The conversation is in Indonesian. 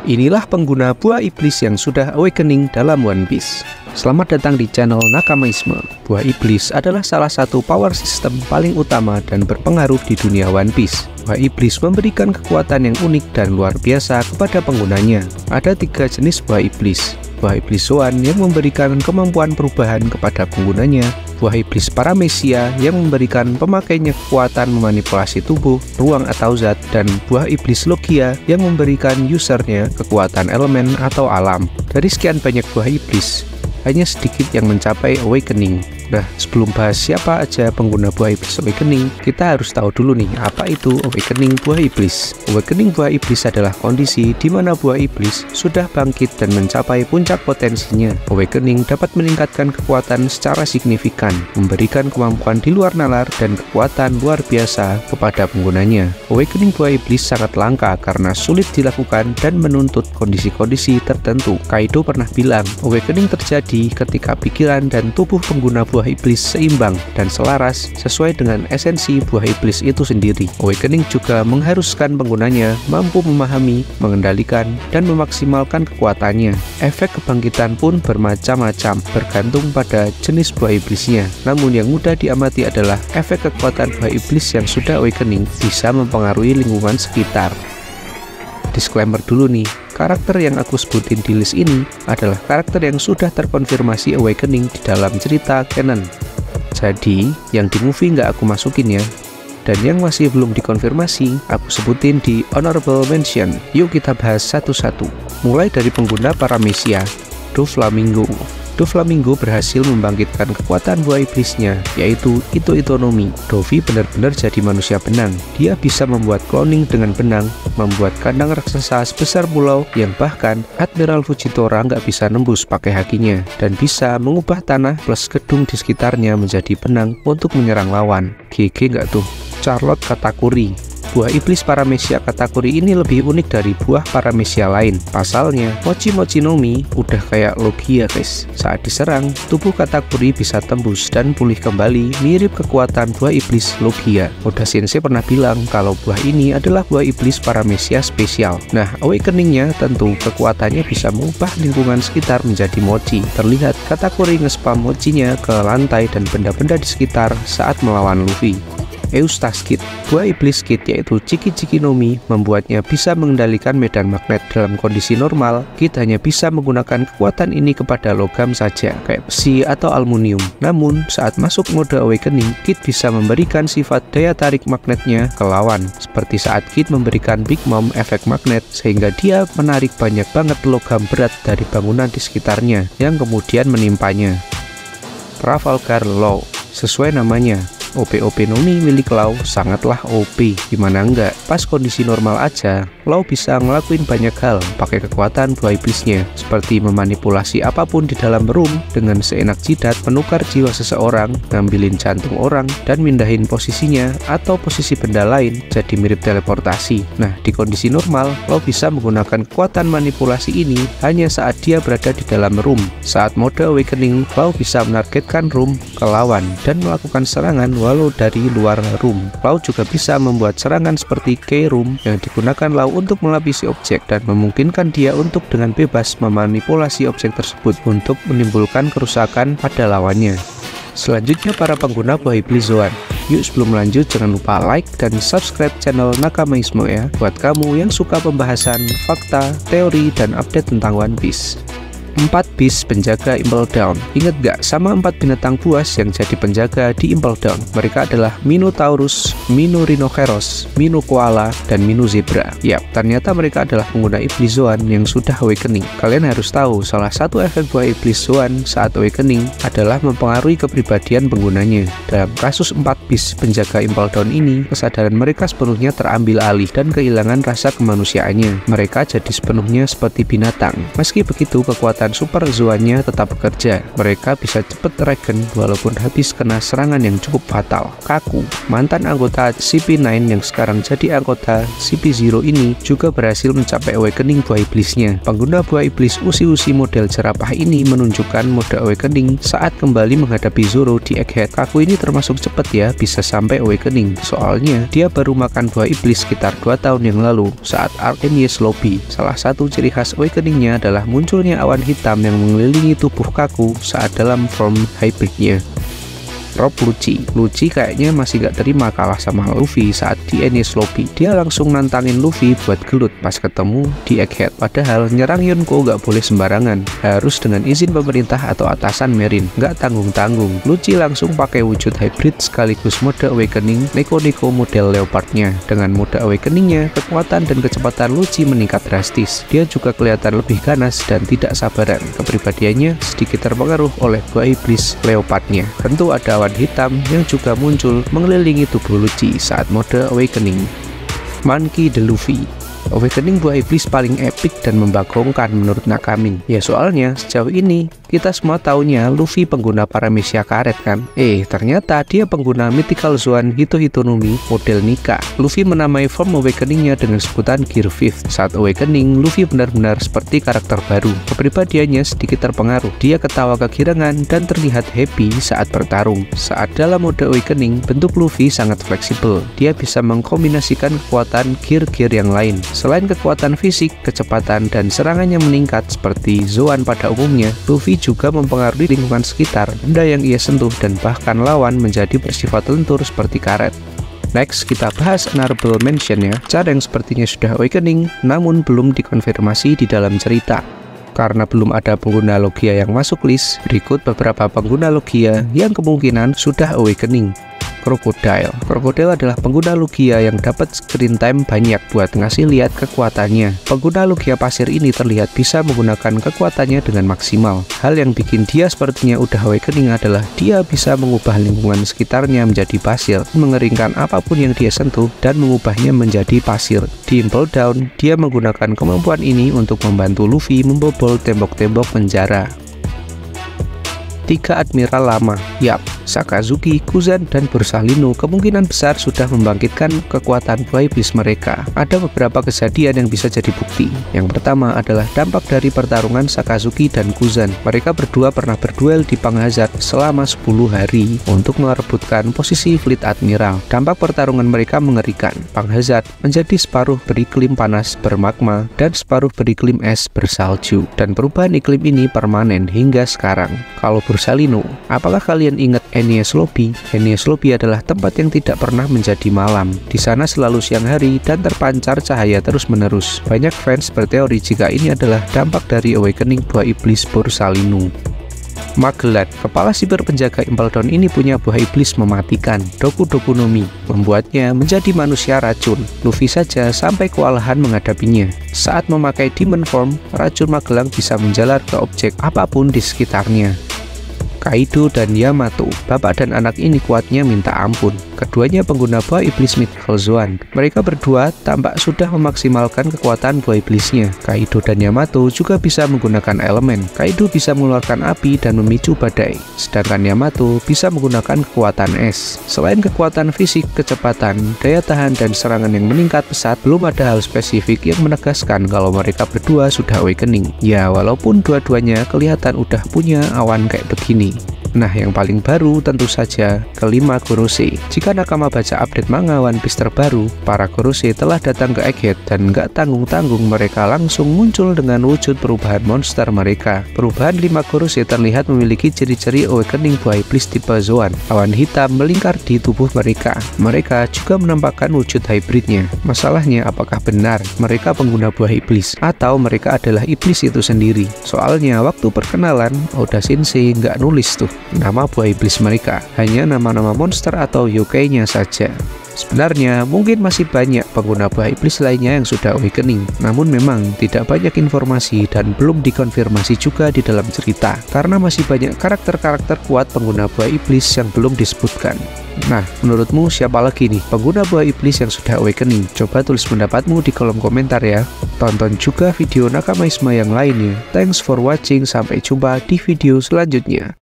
Inilah pengguna buah iblis yang sudah awakening dalam One Piece. Selamat datang di channel Nakamaisme. Buah iblis adalah salah satu power system paling utama dan berpengaruh di dunia One Piece. Buah iblis memberikan kekuatan yang unik dan luar biasa kepada penggunanya. Ada 3 jenis buah iblis. Buah iblis Zoan yang memberikan kemampuan perubahan kepada penggunanya, buah iblis Paramecia yang memberikan pemakainya kekuatan memanipulasi tubuh, ruang atau zat, dan buah iblis Logia yang memberikan usernya kekuatan elemen atau alam. Dari sekian banyak buah iblis, hanya sedikit yang mencapai awakening. Nah, sebelum bahas siapa aja pengguna buah iblis awakening, kita harus tahu dulu nih, apa itu awakening buah iblis. Awakening buah iblis adalah kondisi di mana buah iblis sudah bangkit dan mencapai puncak potensinya. Awakening dapat meningkatkan kekuatan secara signifikan, memberikan kemampuan di luar nalar dan kekuatan luar biasa kepada penggunanya. Awakening buah iblis sangat langka karena sulit dilakukan dan menuntut kondisi-kondisi tertentu. Kaido pernah bilang, awakening terjadi ketika pikiran dan tubuh pengguna buah iblis seimbang dan selaras sesuai dengan esensi buah iblis itu sendiri. Awakening juga mengharuskan penggunanya mampu memahami, mengendalikan, dan memaksimalkan kekuatannya. Efek kebangkitan pun bermacam-macam, bergantung pada jenis buah iblisnya. Namun yang mudah diamati adalah efek kekuatan buah iblis yang sudah awakening bisa mempengaruhi lingkungan sekitar. Disclaimer dulu nih, karakter yang aku sebutin di list ini adalah karakter yang sudah terkonfirmasi awakening di dalam cerita canon. Jadi, yang di movie nggak aku masukin ya. Dan yang masih belum dikonfirmasi, aku sebutin di honorable mention. Yuk kita bahas satu-satu. Mulai dari pengguna Paramecia, Doflamingo. Doflamingo berhasil membangkitkan kekuatan buah iblisnya, yaitu Ito-Itonomi. Dovi benar-benar jadi manusia benang. Dia bisa membuat cloning dengan benang, membuat kandang raksasa sebesar pulau yang bahkan Admiral Fujitora nggak bisa nembus pakai hakinya, dan bisa mengubah tanah plus gedung di sekitarnya menjadi benang untuk menyerang lawan. GG nggak tuh? Charlotte Katakuri. Buah iblis Paramecia Katakuri ini lebih unik dari buah Paramecia lain. Pasalnya, Mochi-Mochi Nomi udah kayak Logia guys. Saat diserang, tubuh Katakuri bisa tembus dan pulih kembali mirip kekuatan buah iblis Logia. Oda Sensei pernah bilang kalau buah ini adalah buah iblis Paramecia spesial. Nah, awakeningnya tentu kekuatannya bisa mengubah lingkungan sekitar menjadi mochi. Terlihat Katakuri nge-spam mochinya ke lantai dan benda-benda di sekitar saat melawan Luffy. Eustace Kid. Buah iblis Kid yaitu Chiki-Chiki Nomi membuatnya bisa mengendalikan medan magnet. Dalam kondisi normal, Kid hanya bisa menggunakan kekuatan ini kepada logam saja, kayak besi atau aluminium. Namun, saat masuk mode awakening, Kid bisa memberikan sifat daya tarik magnetnya ke lawan, seperti saat Kid memberikan Big Mom efek magnet, sehingga dia menarik banyak banget logam berat dari bangunan di sekitarnya, yang kemudian menimpanya. Trafalgar Law. Sesuai namanya, OP-OP Nomi milik Law sangatlah OP. Gimana enggak? Pas kondisi normal aja, Law bisa ngelakuin banyak hal pakai kekuatan buah iblisnya, seperti memanipulasi apapun di dalam room dengan seenak jidat, menukar jiwa seseorang, ngambilin jantung orang, dan mindahin posisinya atau posisi benda lain jadi mirip teleportasi. Nah, di kondisi normal, Law bisa menggunakan kekuatan manipulasi ini hanya saat dia berada di dalam room. Saat mode awakening, Law bisa menargetkan room ke lawan dan melakukan serangan walau dari luar room. Law juga bisa membuat serangan seperti K-Room yang digunakan Law untuk melapisi objek dan memungkinkan dia untuk dengan bebas memanipulasi objek tersebut untuk menimbulkan kerusakan pada lawannya. Selanjutnya para pengguna buah iblis Zoan. Yuk sebelum lanjut jangan lupa like dan subscribe channel Nakamaisme ya, buat kamu yang suka pembahasan, fakta, teori, dan update tentang One Piece. 4 bis penjaga Impel Down. Ingat gak sama 4 binatang buas yang jadi penjaga di Impel Down? Mereka adalah Minotaurus, Mino Rhinoceros, Mino Koala, dan Mino Zebra. Yap, ternyata mereka adalah pengguna iblis Zoan yang sudah awakening. Kalian harus tahu, salah satu efek buah iblis Zoan saat awakening adalah mempengaruhi kepribadian penggunanya. Dalam kasus 4 bis penjaga Impel Down ini, kesadaran mereka sepenuhnya terambil alih dan kehilangan rasa kemanusiaannya. Mereka jadi sepenuhnya seperti binatang. Meski begitu, kekuatan kekuatan super Zoannya tetap bekerja. Mereka bisa cepat regen walaupun habis kena serangan yang cukup fatal. Kaku, mantan anggota CP9 yang sekarang jadi anggota CP0 ini juga berhasil mencapai awakening buah iblisnya. Pengguna buah iblis usi-usi model jerapah ini menunjukkan mode awakening saat kembali menghadapi Zoro di Egghead. Kaku ini termasuk cepat ya, bisa sampai awakening. Soalnya dia baru makan buah iblis sekitar 2 tahun yang lalu saat Enies Lobby. Salah satu ciri khas awakeningnya adalah munculnya awan hitam yang mengelilingi tubuh Kaku saat dalam form hybridnya. Rob Lucci kayaknya masih gak terima kalah sama Luffy saat di Enies Lobby. Dia langsung nantangin Luffy buat gelut pas ketemu di Egghead. Padahal nyerang Yonko gak boleh sembarangan, harus dengan izin pemerintah atau atasan Marine, gak tanggung-tanggung. Lucci langsung pakai wujud hybrid sekaligus mode awakening Neko model leopardnya. Dengan mode awakeningnya, kekuatan dan kecepatan Lucci meningkat drastis. Dia juga kelihatan lebih ganas dan tidak sabaran. Kepribadiannya sedikit terpengaruh oleh buah iblis leopardnya. Tentu ada awan hitam yang juga muncul mengelilingi tubuh Lucci saat mode awakening. Monkey D. Luffy, awakening buah iblis paling epik dan membagongkan menurut Nakami. Ya soalnya sejauh ini kita semua taunya Luffy pengguna Paramecia karet kan? Ternyata dia pengguna Mythical Zoan Hitohitonomi model Nika. Luffy menamai form awakeningnya dengan sebutan Gear 5. Saat awakening, Luffy benar-benar seperti karakter baru. Kepribadiannya sedikit terpengaruh. Dia ketawa kegirangan dan terlihat happy saat bertarung. Saat dalam mode awakening, bentuk Luffy sangat fleksibel. Dia bisa mengkombinasikan kekuatan gear-gear yang lain. Selain kekuatan fisik, kecepatan, dan serangannya meningkat seperti Zoan pada umumnya, Luffy juga mempengaruhi lingkungan sekitar, benda yang ia sentuh, dan bahkan lawan menjadi bersifat lentur seperti karet. Next, kita bahas honorable mention ya. Cara yang sepertinya sudah awakening, namun belum dikonfirmasi di dalam cerita. Karena belum ada pengguna Logia yang masuk list, berikut beberapa pengguna Logia yang kemungkinan sudah awakening. Crocodile adalah pengguna Logia yang dapat screen time banyak buat ngasih lihat kekuatannya. Pengguna Logia pasir ini terlihat bisa menggunakan kekuatannya dengan maksimal. Hal yang bikin dia sepertinya udah awakening adalah dia bisa mengubah lingkungan sekitarnya menjadi pasir, mengeringkan apapun yang dia sentuh dan mengubahnya menjadi pasir. Di Impel Down, dia menggunakan kemampuan ini untuk membantu Luffy membobol tembok-tembok penjara. 3 Admiral lama, Sakazuki, Kuzan, dan Borsalino kemungkinan besar sudah membangkitkan kekuatan buah iblis mereka. Ada beberapa kejadian yang bisa jadi bukti. Yang pertama adalah dampak dari pertarungan Sakazuki dan Kuzan. Mereka berdua pernah berduel di Panghazard selama 10 hari untuk merebutkan posisi Fleet Admiral. Dampak pertarungan mereka mengerikan. Panghazard menjadi separuh beriklim panas bermagma dan separuh beriklim es bersalju. Dan perubahan iklim ini permanen hingga sekarang. Kalau Borsalino, apakah kalian ingat Enies Lobby? Enies Lobby adalah tempat yang tidak pernah menjadi malam. Di sana selalu siang hari dan terpancar cahaya terus-menerus. Banyak fans berteori jika ini adalah dampak dari awakening buah iblis Borsalino. Magellan, kepala siber penjaga Impel Down ini punya buah iblis mematikan, Doku no Mi, membuatnya menjadi manusia racun. Luffy saja sampai kewalahan menghadapinya. Saat memakai Demon Form, racun Magellan bisa menjalar ke objek apapun di sekitarnya. Kaido dan Yamato, bapak dan anak ini kuatnya minta ampun. Keduanya pengguna buah iblis Mythical Zoan. Mereka berdua tampak sudah memaksimalkan kekuatan buah iblisnya. Kaido dan Yamato juga bisa menggunakan elemen. Kaido bisa mengeluarkan api dan memicu badai, sedangkan Yamato bisa menggunakan kekuatan es. Selain kekuatan fisik, kecepatan, daya tahan, dan serangan yang meningkat pesat, belum ada hal spesifik yang menegaskan kalau mereka berdua sudah awakening. Ya, walaupun dua-duanya kelihatan udah punya awan kayak begini. Nah, yang paling baru tentu saja kelima Gorosei. Jika nakama baca update manga One Piece terbaru, para Gorosei telah datang ke Egghead dan nggak tanggung-tanggung mereka langsung muncul dengan wujud perubahan monster mereka. Perubahan 5 Gorosei terlihat memiliki ciri-ciri awakening buah iblis tipe Zoan. Awan hitam melingkar di tubuh mereka. Mereka juga menampakkan wujud hybridnya. Masalahnya, apakah benar mereka pengguna buah iblis atau mereka adalah iblis itu sendiri? Soalnya waktu perkenalan, Oda Sensei nggak nulis tuh nama buah iblis mereka, hanya nama-nama monster atau yokai-nya saja. Sebenarnya, mungkin masih banyak pengguna buah iblis lainnya yang sudah awakening, namun memang tidak banyak informasi dan belum dikonfirmasi juga di dalam cerita, karena masih banyak karakter-karakter kuat pengguna buah iblis yang belum disebutkan. Nah, menurutmu siapa lagi nih pengguna buah iblis yang sudah awakening? Coba tulis pendapatmu di kolom komentar ya. Tonton juga video Nakamaisme yang lainnya. Thanks for watching, sampai jumpa di video selanjutnya.